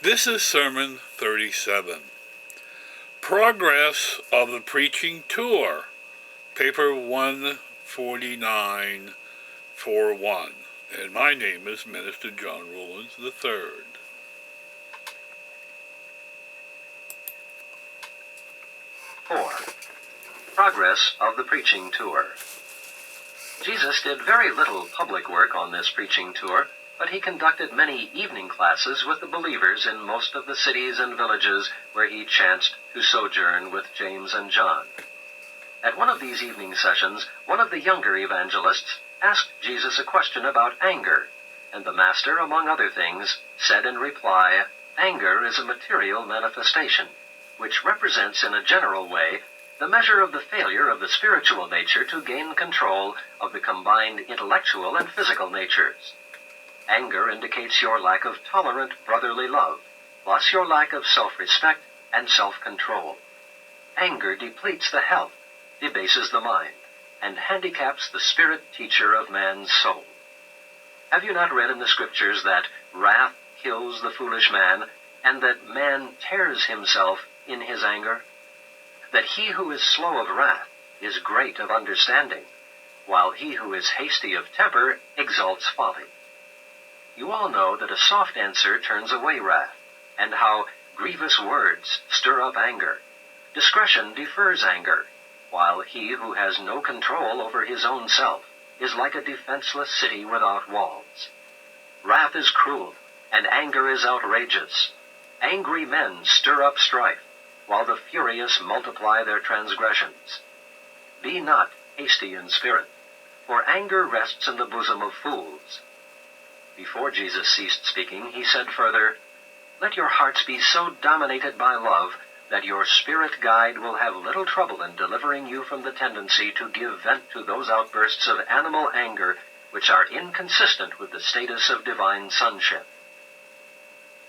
This is Sermon 37. Progress of the Preaching Tour, paper 14941. And my name is Minister John Ruland III. Progress of the Preaching Tour. Jesus did very little public work on this preaching tour, but he conducted many evening classes with the believers in most of the cities and villages where he chanced to sojourn with James and John. At one of these evening sessions, one of the younger evangelists asked Jesus a question about anger, and the Master, among other things, said in reply, "Anger is a material manifestation, which represents in a general way the measure of the failure of the spiritual nature to gain control of the combined intellectual and physical natures. Anger indicates your lack of tolerant brotherly love, plus your lack of self-respect and self-control. Anger depletes the health, debases the mind, and handicaps the spirit teacher of man's soul. Have you not read in the Scriptures that wrath kills the foolish man, and that man tears himself in his anger? That he who is slow of wrath is great of understanding, while he who is hasty of temper exalts folly. You all know that a soft answer turns away wrath, and how grievous words stir up anger. Discretion defers anger, while he who has no control over his own self is like a defenseless city without walls. Wrath is cruel, and anger is outrageous. Angry men stir up strife, while the furious multiply their transgressions. Be not hasty in spirit, for anger rests in the bosom of fools." Before Jesus ceased speaking, he said further, "Let your hearts be so dominated by love that your spirit guide will have little trouble in delivering you from the tendency to give vent to those outbursts of animal anger which are inconsistent with the status of divine sonship."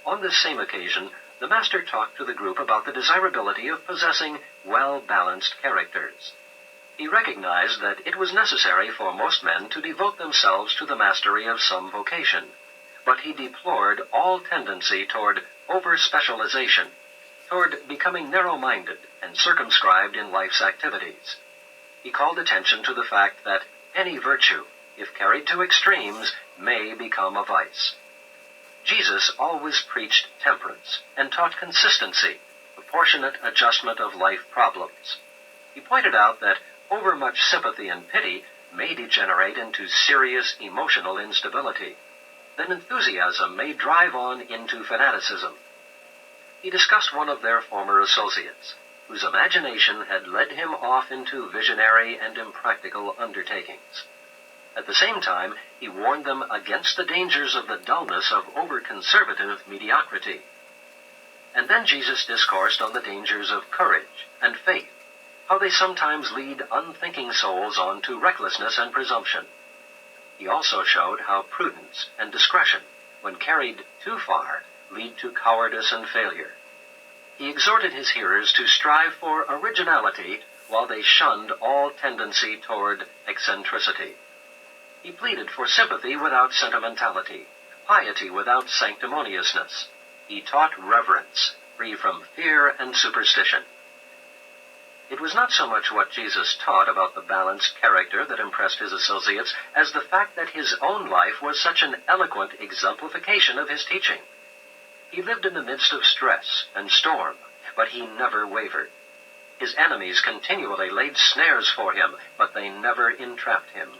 On this same occasion, the Master talked to the group about the desirability of possessing well-balanced characters. He recognized that it was necessary for most men to devote themselves to the mastery of some vocation, but he deplored all tendency toward over-specialization, toward becoming narrow-minded and circumscribed in life's activities. He called attention to the fact that any virtue, if carried to extremes, may become a vice. Jesus always preached temperance and taught consistency, proportionate adjustment of life problems. He pointed out that overmuch sympathy and pity may degenerate into serious emotional instability. Then enthusiasm may drive on into fanaticism. He discussed one of their former associates, whose imagination had led him off into visionary and impractical undertakings. At the same time, he warned them against the dangers of the dullness of over-conservative mediocrity. And then Jesus discoursed on the dangers of courage and faith, how they sometimes lead unthinking souls on to recklessness and presumption. He also showed how prudence and discretion, when carried too far, lead to cowardice and failure. He exhorted his hearers to strive for originality while they shunned all tendency toward eccentricity. He pleaded for sympathy without sentimentality, piety without sanctimoniousness. He taught reverence, free from fear and superstition. It was not so much what Jesus taught about the balanced character that impressed his associates as the fact that his own life was such an eloquent exemplification of his teaching. He lived in the midst of stress and storm, but he never wavered. His enemies continually laid snares for him, but they never entrapped him.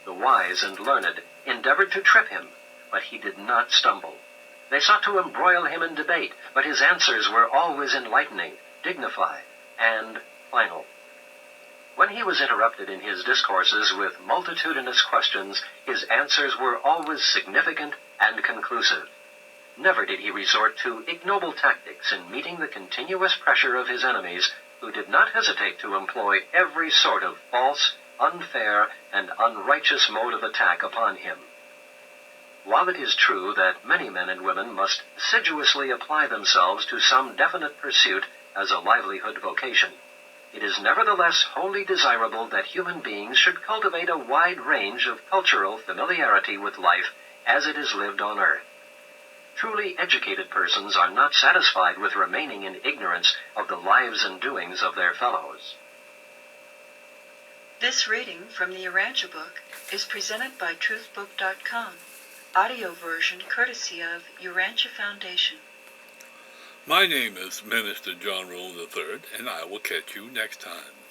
The wise and learned endeavored to trip him, but he did not stumble. They sought to embroil him in debate, but his answers were always enlightening, dignified, and final. When he was interrupted in his discourses with multitudinous questions, his answers were always significant and conclusive. Never did he resort to ignoble tactics in meeting the continuous pressure of his enemies, who did not hesitate to employ every sort of false, unfair, and unrighteous mode of attack upon him. While it is true that many men and women must assiduously apply themselves to some definite pursuit as a livelihood vocation, it is nevertheless wholly desirable that human beings should cultivate a wide range of cultural familiarity with life as it is lived on earth. Truly educated persons are not satisfied with remaining in ignorance of the lives and doings of their fellows. This reading from the Urantia book is presented by truthbook.com, audio version courtesy of Urantia Foundation. My name is Minister John Ruland III, and I will catch you next time.